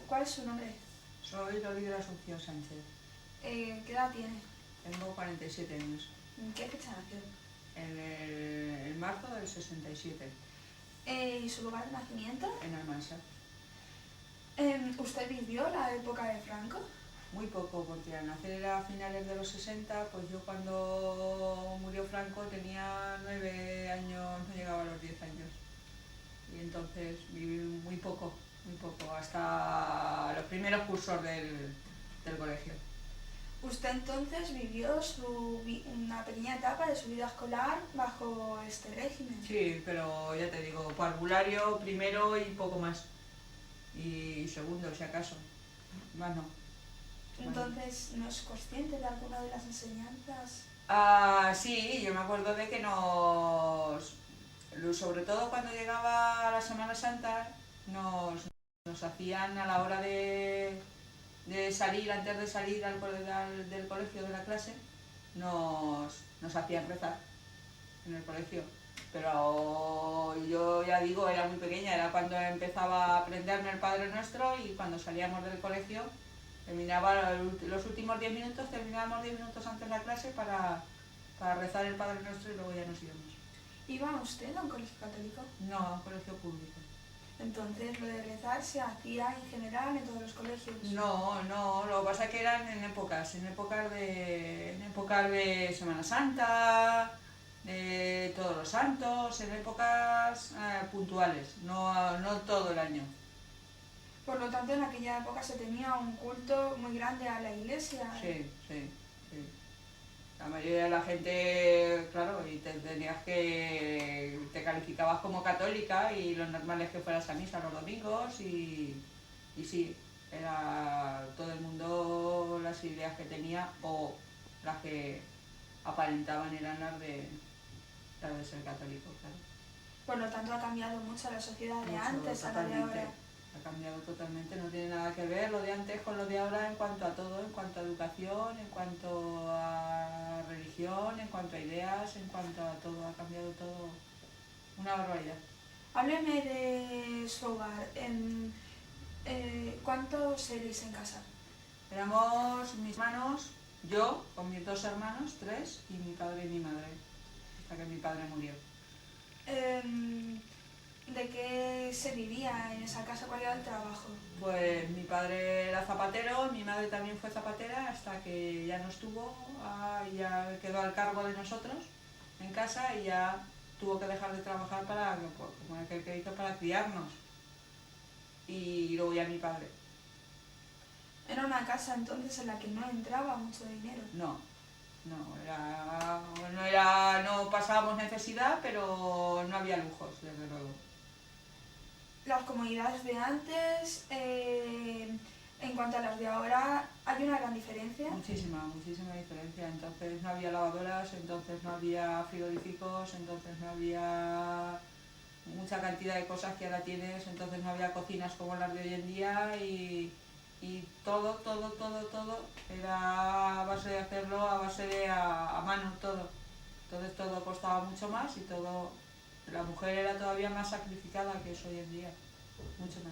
¿Cuál es su nombre? Soy Loli de la Asunción Sánchez. ¿Qué edad tiene? Tengo 47 años. ¿En qué fecha nació? En marzo del 67, ¿Y su lugar de nacimiento? en Almansa. ¿Usted vivió la época de Franco? Muy poco, porque al nacer a finales de los 60, pues yo cuando murió Franco tenía 9 años, no llegaba a los 10 años. Y entonces viví muy poco, hasta los primeros cursos del colegio. Usted entonces vivió una pequeña etapa de su vida escolar bajo este régimen. Sí, pero ya te digo, parvulario primero y poco más. Y segundo, si acaso. Más no. Entonces, ¿no es consciente de alguna de las enseñanzas? Sí, yo me acuerdo de que sobre todo cuando llegaba la Semana Santa, nos hacían a la hora de salir, antes de salir del colegio, de la clase, nos hacían rezar en el colegio. Pero yo ya digo, era muy pequeña, era cuando empezaba a aprenderme el Padre Nuestro, y cuando salíamos del colegio, los últimos 10 minutos, terminábamos 10 minutos antes la clase para rezar el Padre Nuestro, y luego ya nos íbamos. ¿Iba usted a un colegio católico? No, a un colegio público. Entonces, lo de rezar se hacía en general en todos los colegios. No, lo que pasa es que eran en épocas de Semana Santa, de Todos los Santos, en épocas puntuales, no todo el año. Por lo tanto, en aquella época se tenía un culto muy grande a la iglesia. Sí. La mayoría de la gente, claro, y te calificabas como católica, y lo normal es que fueras a misa los domingos, y sí, era todo el mundo, las ideas que tenía, o las que aparentaban, eran las de ser católico, claro. Por lo tanto, ha cambiado mucho la sociedad de Mucho, antes a la de ahora. ha cambiado totalmente, no tiene nada que ver lo de antes con lo de ahora, en cuanto a todo, en cuanto a educación, en cuanto a religión, en cuanto a ideas, en cuanto a todo, ha cambiado todo, una barbaridad. Hábleme de su hogar. ¿Cuántos erais en casa? Éramos mis hermanos, yo con mis 2 hermanos, 3, y mi padre y mi madre, hasta que mi padre murió. ¿De qué se vivía en esa casa? ¿Cuál era el trabajo? Pues mi padre era zapatero, mi madre también fue zapatera, hasta que ya no estuvo, ya quedó al cargo de nosotros en casa, y ya tuvo que dejar de trabajar como aquel que hizo, para criarnos. Y luego ya mi padre. Era una casa entonces en la que no entraba mucho dinero. No pasábamos necesidad, pero no había lujos, desde luego. Las comunidades de antes, en cuanto a las de ahora, ¿hay una gran diferencia? Muchísima diferencia. Entonces no había lavadoras, entonces no había frigoríficos, entonces no había mucha cantidad de cosas que ahora tienes, entonces no había cocinas como las de hoy en día, y todo era a base de hacerlo, a base de a mano, todo. Entonces todo costaba mucho más, y la mujer era todavía más sacrificada que es hoy en día, mucho más.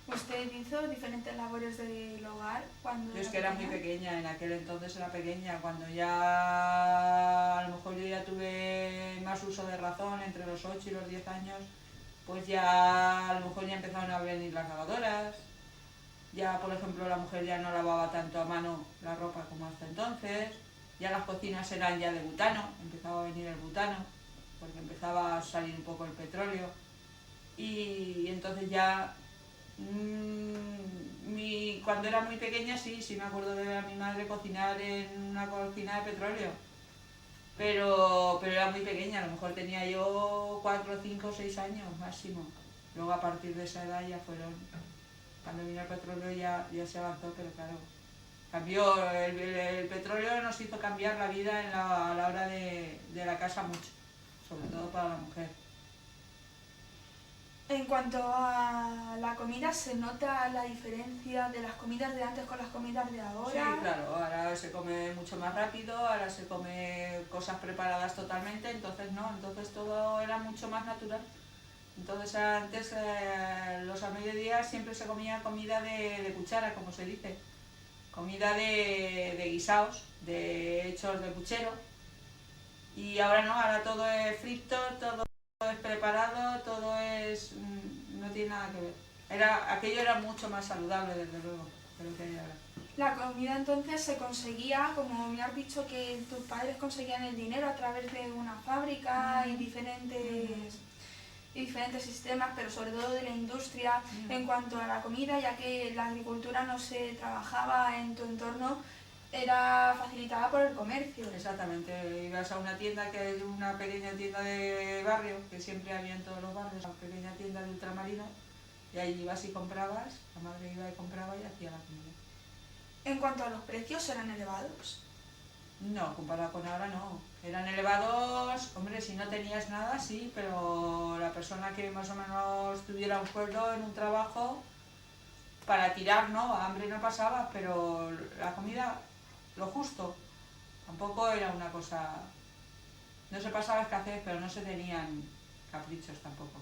¿Usted hizo diferentes labores del hogar cuando Yo es que era muy pequeña, en aquel entonces era pequeña, cuando ya a lo mejor yo ya tuve más uso de razón, entre los 8 y los 10 años, pues ya a lo mejor ya empezaron a venir las lavadoras, ya por ejemplo la mujer ya no lavaba tanto a mano la ropa como hasta entonces, ya las cocinas eran ya de butano, empezaba a venir el butano, porque empezaba a salir un poco el petróleo, y entonces ya cuando era muy pequeña sí me acuerdo de ver a mi madre cocinar en una cocina de petróleo, pero era muy pequeña, a lo mejor tenía yo 4, 5, 6 años máximo. Luego a partir de esa edad ya cuando vino el petróleo ya se avanzó, pero claro, cambió, el petróleo nos hizo cambiar la vida a la hora de la casa mucho, sobre todo para la mujer. En cuanto a la comida, ¿se nota la diferencia de las comidas de antes con las comidas de ahora? Sí, claro, ahora se come mucho más rápido, ahora se come cosas preparadas totalmente, entonces todo era mucho más natural. Entonces antes, los a mediodía siempre se comía comida de cuchara, como se dice. Comida de guisaos, hechos de puchero. Y ahora no, ahora todo es frito, todo es preparado, todo es... no tiene nada que ver. Aquello era mucho más saludable, desde luego, de lo que hay ahora. La comida entonces se conseguía, como me has dicho que tus padres conseguían el dinero a través de una fábrica y diferentes sistemas, pero sobre todo de la industria en cuanto a la comida, ya que la agricultura no se trabajaba en tu entorno, era facilitada por el comercio. Exactamente, ibas a una tienda que es una pequeña tienda de barrio, que siempre había en todos los barrios, una pequeña tienda de ultramarinos, y ahí ibas y comprabas, la madre iba y compraba y hacía la comida. En cuanto a los precios, ¿eran elevados? No, comparado con ahora no. Eran elevados, hombre, si no tenías nada, sí, pero la persona que más o menos tuviera un sueldo en un trabajo, para tirar no, hambre no pasaba, pero la comida, lo justo, tampoco era una cosa... No se pasaba escasez, pero no se tenían caprichos tampoco.